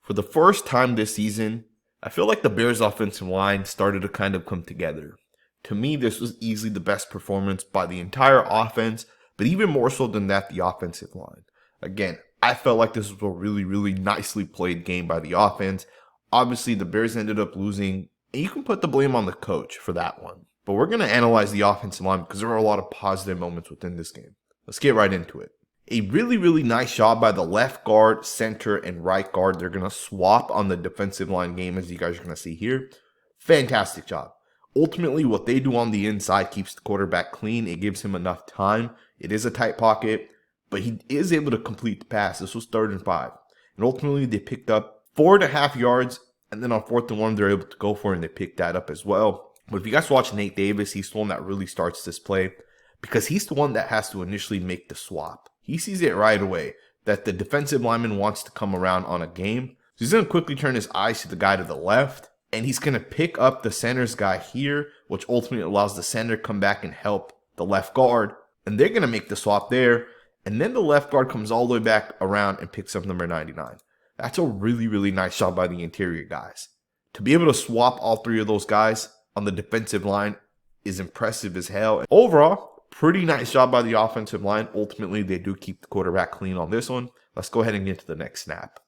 For the first time this season, I feel like the Bears' offensive line started to kind of come together. To me, this was easily the best performance by the entire offense, but even more so than that, the offensive line. Again, I felt like this was a really, really nicely played game by the offense. Obviously, the Bears ended up losing, and you can put the blame on the coach for that one. But we're going to analyze the offensive line because there are a lot of positive moments within this game. Let's get right into it. A really, really nice job by the left guard, center, and right guard. They're going to swap on the defensive line game, as you guys are going to see here. Fantastic job. Ultimately, what they do on the inside keeps the quarterback clean. It gives him enough time. It is a tight pocket, but he is able to complete the pass. This was 3rd and 5. And ultimately, they picked up 4.5 yards, and then on 4th and 1, they're able to go for it, and they picked that up as well. But if you guys watch Nate Davis, he's the one that really starts this play because he's the one that has to initially make the swap. He sees it right away that the defensive lineman wants to come around on a game. So he's going to quickly turn his eyes to the guy to the left, and he's going to pick up the center's guy here, which ultimately allows the center to come back and help the left guard. And they're going to make the swap there. And then the left guard comes all the way back around and picks up number 99. That's a really, really nice job by the interior guys. To be able to swap all 3 of those guys on the defensive line is impressive as hell. Overall, pretty nice job by the offensive line. Ultimately, they do keep the quarterback clean on this one. Let's go ahead and get to the next snap.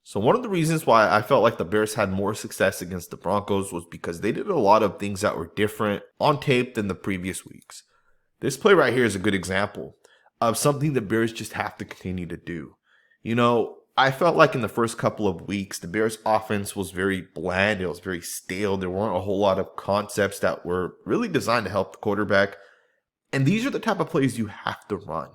So one of the reasons why I felt like the Bears had more success against the Broncos was because they did a lot of things that were different on tape than the previous weeks. This play right here is a good example of something the Bears just have to continue to do. You know, I felt like in the first couple of weeks, the Bears offense was very bland. It was very stale. There weren't a whole lot of concepts that were really designed to help the quarterback. And these are the type of plays you have to run,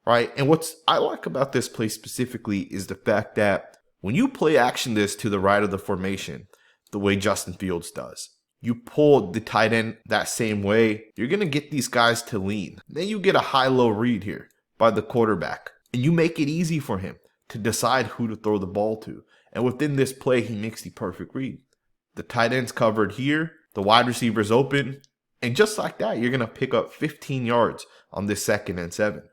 right? And what's I like about this play specifically is the fact that when you play action this to the right of the formation, the way Justin Fields does, you pull the tight end that same way, you're going to get these guys to lean. Then you get a high-low read here by the quarterback, and you make it easy for him to decide who to throw the ball to. And within this play, he makes the perfect read. The tight end's covered here, the wide receiver's open, and just like that, you're going to pick up 15 yards on this 2nd and 7.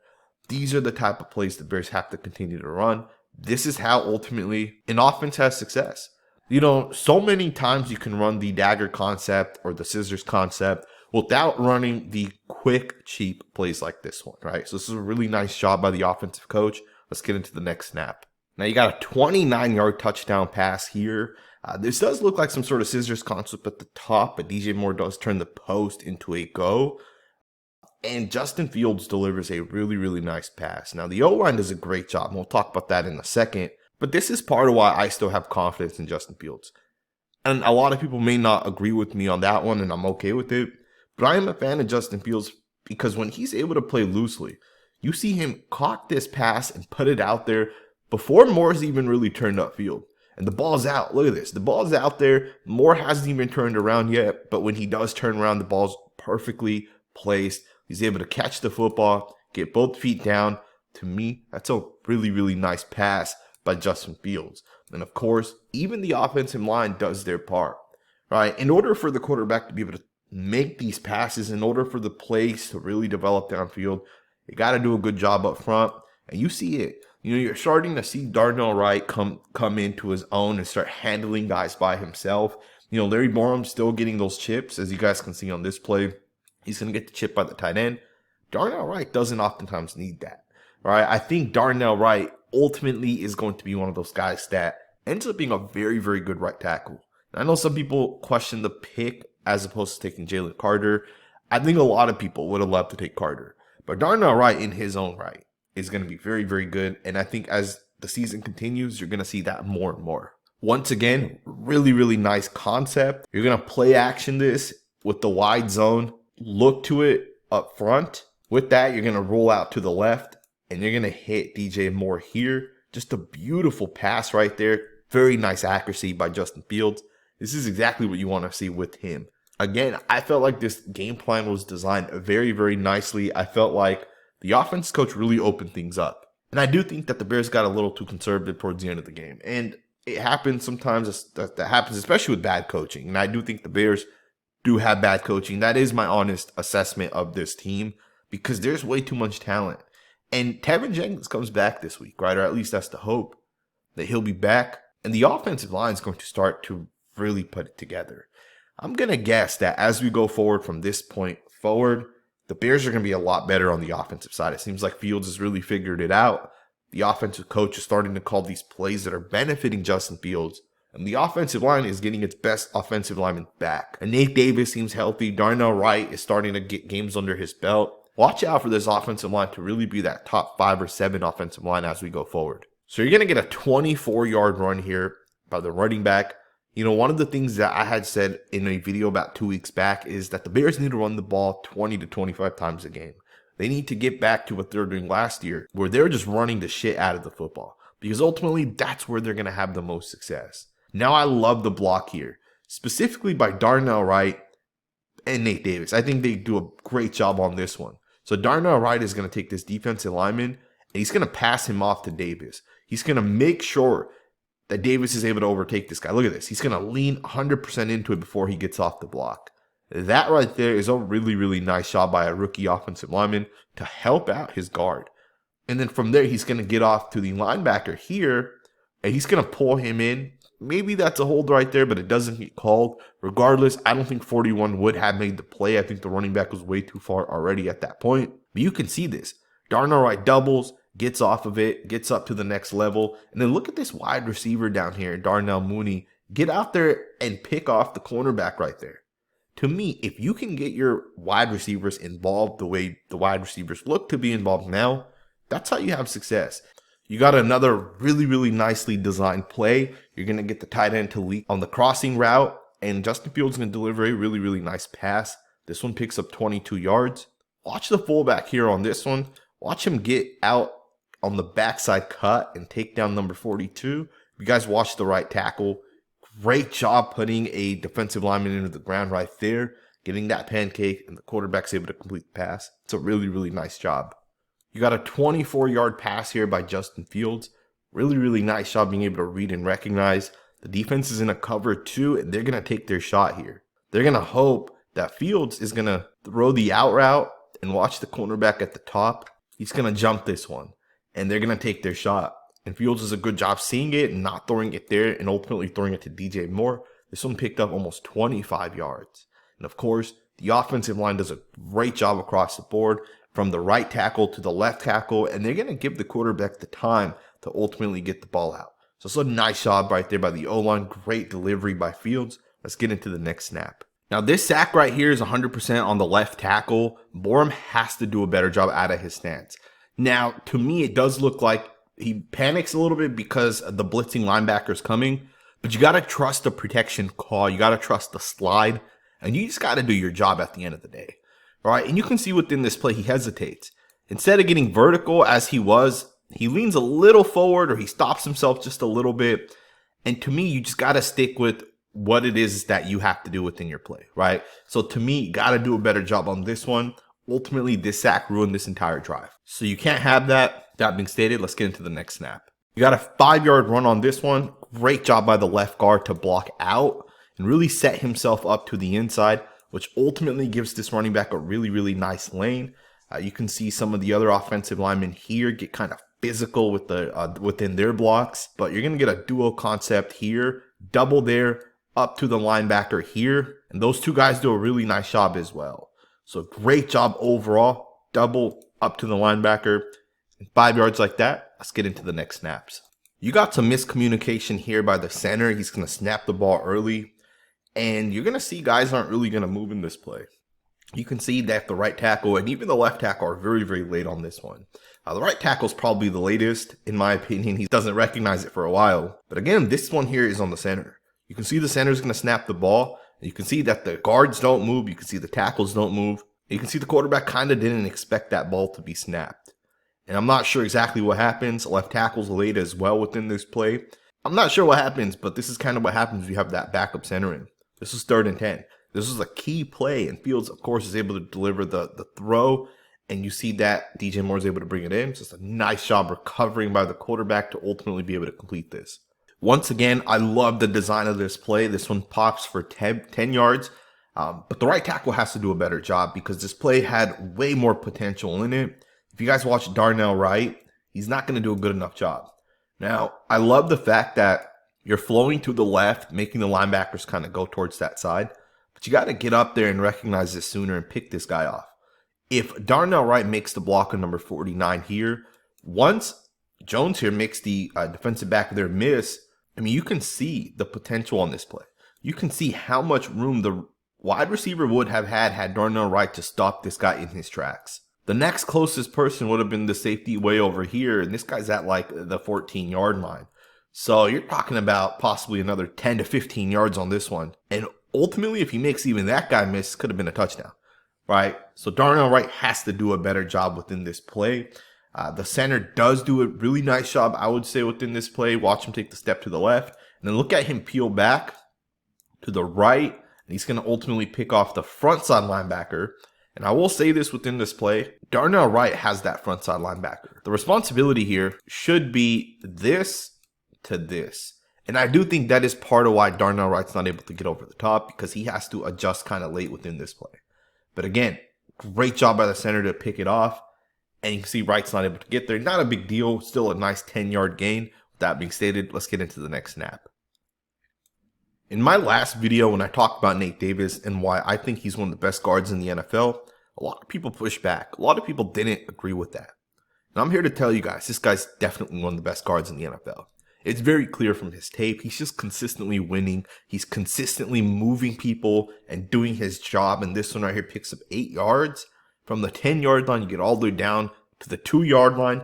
These are the type of plays the Bears have to continue to run. This is how ultimately an offense has success. You know, so many times you can run the dagger concept or the scissors concept without running the quick, cheap plays like this one, right? So this is a really nice job by the offensive coach. Let's get into the next snap. Now you got a 29-yard touchdown pass here. This does look like some sort of scissors concept at the top, but DJ Moore does turn the post into a go. And Justin Fields delivers a really, really nice pass. Now the O-line does a great job, and we'll talk about that in a second. But this is part of why I still have confidence in Justin Fields. And a lot of people may not agree with me on that one, and I'm okay with it. But I am a fan of Justin Fields because when he's able to play loosely, you see him cock this pass and put it out there before Moore's even really turned upfield. And the ball's out. Look at this. The ball's out there. Moore hasn't even turned around yet. But when he does turn around, the ball's perfectly placed. He's able to catch the football, get both feet down. To me, that's a really, really nice pass by Justin Fields. And of course, even the offensive line does their part, right? In order for the quarterback to be able to make these passes, in order for the plays to really develop downfield, you got to do a good job up front. And you see it. You know, you're starting to see Darnell Wright come into his own and start handling guys by himself. You know, Larry Borum's still getting those chips, as you guys can see on this play. He's going to get the chip by the tight end. Darnell Wright doesn't oftentimes need that, right? I think Darnell Wright ultimately is going to be one of those guys that ends up being a very, very good right tackle. And I know some people question the pick as opposed to taking Jalen Carter. I think a lot of people would have loved to take Carter. But Darnell Wright in his own right is going to be very, very good. And I think as the season continues, you're going to see that more and more. Once again, really, really nice concept. You're going to play action this with the wide zone. Look to it up front. With that, you're going to roll out to the left, and you're going to hit DJ Moore here. Just a beautiful pass right there. Very nice accuracy by Justin Fields. This is exactly what you want to see with him. Again, I felt like this game plan was designed very, very nicely. I felt like the offense coach really opened things up. And I do think that the Bears got a little too conservative towards the end of the game. And it happens sometimes. That happens, especially with bad coaching. And I do think the Bears do have bad coaching. That is my honest assessment of this team because there's way too much talent. And Tevin Jenkins comes back this week, right? Or at least that's the hope. that he'll be back, and the offensive line is going to start to really put it together. I'm going to guess that as we go forward from this point forward, the Bears are going to be a lot better on the offensive side. It seems like Fields has really figured it out. The offensive coach is starting to call these plays that are benefiting Justin Fields. And the offensive line is getting its best offensive lineman back. And Nate Davis seems healthy. Darnell Wright is starting to get games under his belt. Watch out for this offensive line to really be that top 5 or 7 offensive line as we go forward. So you're going to get a 24-yard run here by the running back. You know, one of the things that I had said in a video about 2 weeks back is that the Bears need to run the ball 20 to 25 times a game. They need to get back to what they were doing last year, where they were just running the shit out of the football. Because ultimately, that's where they're going to have the most success. Now, I love the block here, specifically by Darnell Wright and Nate Davis. I think they do a great job on this one. So Darnell Wright is going to take this defensive lineman, and he's going to pass him off to Davis. He's going to make sure that Davis is able to overtake this guy. Look at this. He's going to lean 100% into it before he gets off the block. That right there is a really, really nice job by a rookie offensive lineman to help out his guard. And then from there, he's going to get off to the linebacker here, and he's going to pull him in. Maybe that's a hold right there, but it doesn't get called. Regardless, I don't think 41 would have made the play. I think the running back was way too far already at that point. But you can see this. Darnell Wright doubles, gets off of it, gets up to the next level. And then look at this wide receiver down here, Darnell Mooney. Get out there and pick off the cornerback right there. To me, if you can get your wide receivers involved the way the wide receivers look to be involved now, that's how you have success. You got another really, really nicely designed play. You're going to get the tight end to leak on the crossing route, and Justin Fields is going to deliver a really, really nice pass. This one picks up 22 yards. Watch the fullback here on this one. Watch him get out on the backside cut and take down number 42. You guys watch the right tackle. Great job putting a defensive lineman into the ground right there, getting that pancake, and the quarterback's able to complete the pass. It's a really, really nice job. You got a 24-yard pass here by Justin Fields. Really, really nice job being able to read and recognize. The defense is in a cover 2, and they're going to take their shot here. They're going to hope that Fields is going to throw the out route and watch the cornerback at the top. He's going to jump this one, and they're going to take their shot. And Fields does a good job seeing it and not throwing it there and ultimately throwing it to DJ Moore. This one picked up almost 25 yards. And of course, the offensive line does a great job across the board from the right tackle to the left tackle, and they're going to give the quarterback the time to ultimately get the ball out. So it's a nice job right there by the O-line. Great delivery by Fields. Let's get into the next snap. Now, this sack right here is 100% on the left tackle. Borum has to do a better job out of his stance. Now, to me, it does look like he panics a little bit because the blitzing linebacker is coming, but you got to trust the protection call. You got to trust the slide, and you just got to do your job at the end of the day. All right, and you can see within this play, he hesitates. Instead of getting vertical as he was, he leans a little forward or he stops himself just a little bit. And to me, you just got to stick with what it is that you have to do within your play, right? So to me, you got to do a better job on this one. Ultimately, this sack ruined this entire drive. So you can't have that. That being stated, let's get into the next snap. You got a 5-yard run on this one. Great job by the left guard to block out and really set himself up to the inside, which ultimately gives this running back a really, really nice lane. You can see some of the other offensive linemen here get kind of physical with the within their blocks, but you're going to get a duo concept here, double there, up to the linebacker here, and those two guys do a really nice job as well. So great job overall, double up to the linebacker, and 5 yards like that. Let's get into the next snaps. You got some miscommunication here by the center. He's going to snap the ball early, and you're going to see guys aren't really going to move in this play. You can see that the right tackle and even the left tackle are very, very late on this one. The right tackle is probably the latest, in my opinion. He doesn't recognize it for a while. But again, this one here is on the center. You can see the center is going to snap the ball. You can see that the guards don't move. You can see the tackles don't move. You can see the quarterback kind of didn't expect that ball to be snapped. And I'm not sure exactly what happens. Left tackle's late as well within this play. I'm not sure what happens, but this is kind of what happens when you have that backup center in. This is 3rd and 10. This was a key play, and Fields, of course, is able to deliver the throw, and you see that DJ Moore is able to bring it in. So it's a nice job recovering by the quarterback to ultimately be able to complete this. Once again, I love the design of this play. This one pops for 10 yards, but the right tackle has to do a better job because this play had way more potential in it. If you guys watch Darnell Wright, he's not going to do a good enough job. Now, I love the fact that you're flowing to the left, making the linebackers kind of go towards that side. But you got to get up there and recognize this sooner and pick this guy off. If Darnell Wright makes the block on number 49 here, once Jones here makes the defensive back there miss, I mean, you can see the potential on this play. You can see how much room the wide receiver would have had Darnell Wright to stop this guy in his tracks. The next closest person would have been the safety way over here, and this guy's at like the 14-yard line. So you're talking about possibly another 10 to 15 yards on this one. And ultimately, if he makes even that guy miss, could have been a touchdown, right? So Darnell Wright has to do a better job within this play. The center does do a really nice job, I would say, within this play. Watch him take the step to the left, and then look at him peel back to the right, and he's going to ultimately pick off the front side linebacker. And I will say this within this play, Darnell Wright has that front side linebacker. The responsibility here should be this to this. And I do think that is part of why Darnell Wright's not able to get over the top, because he has to adjust kind of late within this play. But again, great job by the center to pick it off. And you can see Wright's not able to get there. Not a big deal. Still a nice 10-yard gain. With that being stated, let's get into the next snap. In my last video, when I talked about Nate Davis and why I think he's one of the best guards in the NFL, a lot of people pushed back. A lot of people didn't agree with that. And I'm here to tell you guys, this guy's definitely one of the best guards in the NFL. It's very clear from his tape. He's just consistently winning. He's consistently moving people and doing his job. And this one right here picks up 8 yards. From the 10-yard line, you get all the way down to the 2-yard line.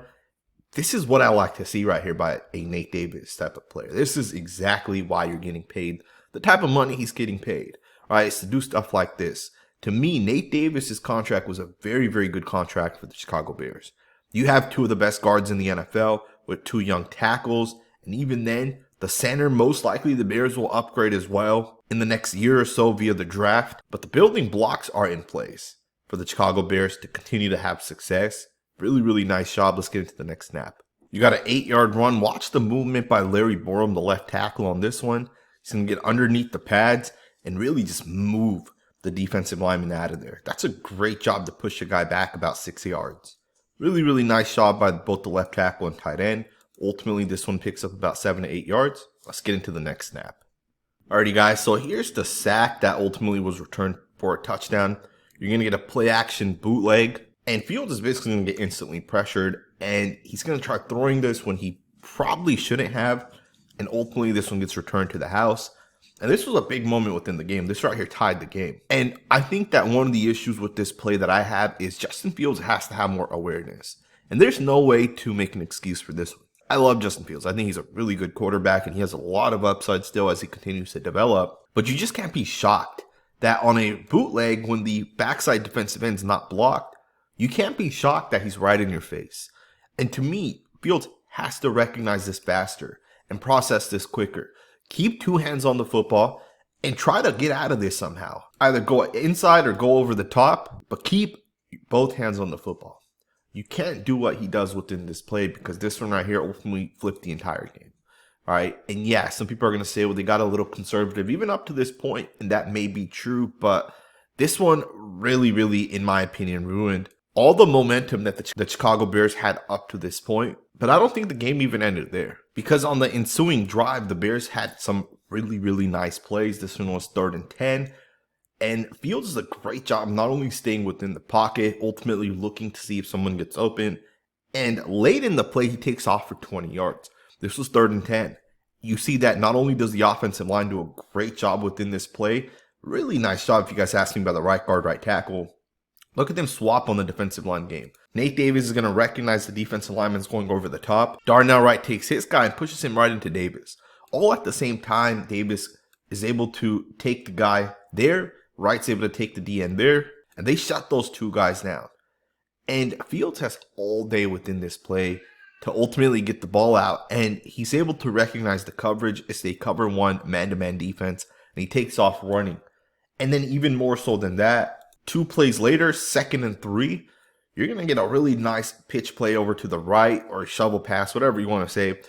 This is what I like to see right here by a Nate Davis type of player. This is exactly why you're getting paid the type of money he's getting paid. All right, it's to do stuff like this. To me, Nate Davis's contract was a very, very good contract for the Chicago Bears. You have 2 of the best guards in the NFL with 2 young tackles. And even then, the center, most likely the Bears will upgrade as well in the next year or so via the draft. But the building blocks are in place for the Chicago Bears to continue to have success. Really, really nice job. Let's get into the next snap. You got an 8-yard run. Watch the movement by Larry Borom, the left tackle on this one. He's going to get underneath the pads and really just move the defensive lineman out of there. That's a great job to push a guy back about 6 yards. Really, really nice job by both the left tackle and tight end. Ultimately, this one picks up about 7 to 8 yards. Let's get into the next snap. Alrighty, guys. So here's the sack that ultimately was returned for a touchdown. You're going to get a play action bootleg. And Fields is basically going to get instantly pressured. And he's going to try throwing this when he probably shouldn't have. And ultimately, this one gets returned to the house. And this was a big moment within the game. This right here tied the game. And I think that one of the issues with this play that I have is Justin Fields has to have more awareness. And there's no way to make an excuse for this one. I love Justin Fields. I think he's a really good quarterback, and he has a lot of upside still as he continues to develop. But you just can't be shocked that on a bootleg, when the backside defensive end's not blocked, you can't be shocked that he's right in your face. And to me, Fields has to recognize this faster and process this quicker. Keep 2 hands on the football and try to get out of this somehow. Either go inside or go over the top, but keep both hands on the football. You can't do what he does within this play, because this one right here ultimately flipped the entire game. All right. And yeah, some people are going to say, well, they got a little conservative even up to this point, and that may be true. But this one really, really, in my opinion, ruined all the momentum that the Chicago Bears had up to this point. But I don't think the game even ended there, because on the ensuing drive, the Bears had some really, really nice plays. This one was 3rd and 10. And Fields does a great job not only staying within the pocket, ultimately looking to see if someone gets open. And late in the play, he takes off for 20 yards. This was 3rd and 10. You see that not only does the offensive line do a great job within this play, really nice job if you guys ask me about the right guard, right tackle. Look at them swap on the defensive line game. Nate Davis is going to recognize the defensive lineman's going over the top. Darnell Wright takes his guy and pushes him right into Davis. All at the same time, Davis is able to take the guy there. Wright's able to take the DN there. And they shut those 2 guys down. And Fields has all day within this play to ultimately get the ball out. And he's able to recognize the coverage as they cover 1 man-to-man defense. And he takes off running. And then even more so than that, 2 plays later, 2nd and 3, you're going to get a really nice pitch play over to the right, or a shovel pass, whatever you want to say.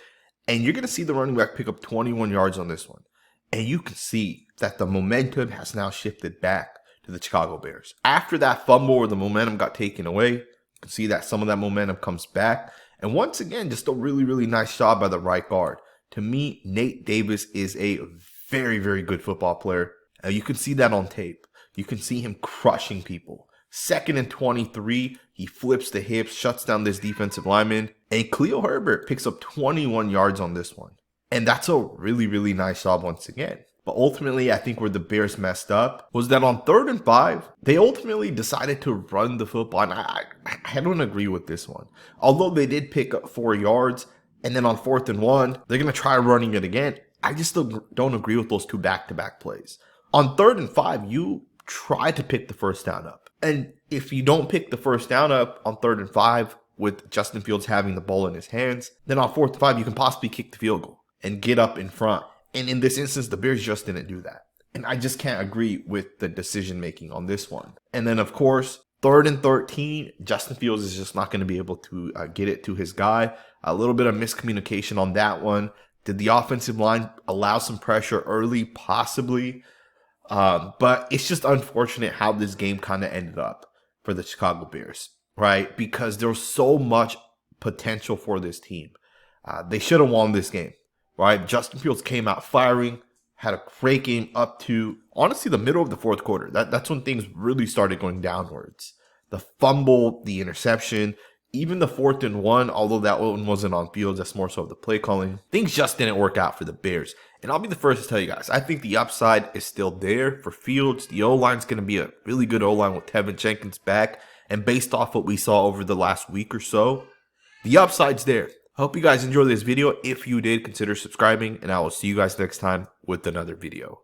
And you're going to see the running back pick up 21 yards on this one. And you can see that the momentum has now shifted back to the Chicago Bears. After that fumble where the momentum got taken away, you can see that some of that momentum comes back. And once again, just a really, really nice job by the right guard. To me, Nate Davis is a very, very good football player. You can see that on tape. You can see him crushing people. 2nd and 23, he flips the hips, shuts down this defensive lineman, and Khalil Herbert picks up 21 yards on this one. And that's a really, really nice job once again. But ultimately, I think where the Bears messed up was that on 3rd and 5, they ultimately decided to run the football. And I don't agree with this one. Although they did pick up 4 yards, and then on 4th and 1, they're going to try running it again. I just still don't agree with those 2 back-to-back plays. On 3rd and 5, you try to pick the first down up. And if you don't pick the first down up on 3rd and 5 with Justin Fields having the ball in his hands, then on 4th and 5, you can possibly kick the field goal and get up in front. And in this instance, the Bears just didn't do that. And I just can't agree with the decision making on this one. And then, of course, 3rd and 13, Justin Fields is just not going to be able to get it to his guy. A little bit of miscommunication on that one. Did the offensive line allow some pressure early? Possibly. But it's just unfortunate how this game kind of ended up for the Chicago Bears, right? Because there was so much potential for this team. They should have won this game, right? Justin Fields came out firing, had a great game up to, honestly, the middle of the 4th quarter. That's when things really started going downwards. The fumble, the interception, even the 4th and 1, although that one wasn't on Fields, that's more so of the play calling. Things just didn't work out for the Bears. And I'll be the first to tell you guys, I think the upside is still there for Fields. The O-line's going to be a really good O-line with Tevin Jenkins back. And based off what we saw over the last week or so, the upside's there. I hope you guys enjoyed this video. If you did, consider subscribing. And I will see you guys next time with another video.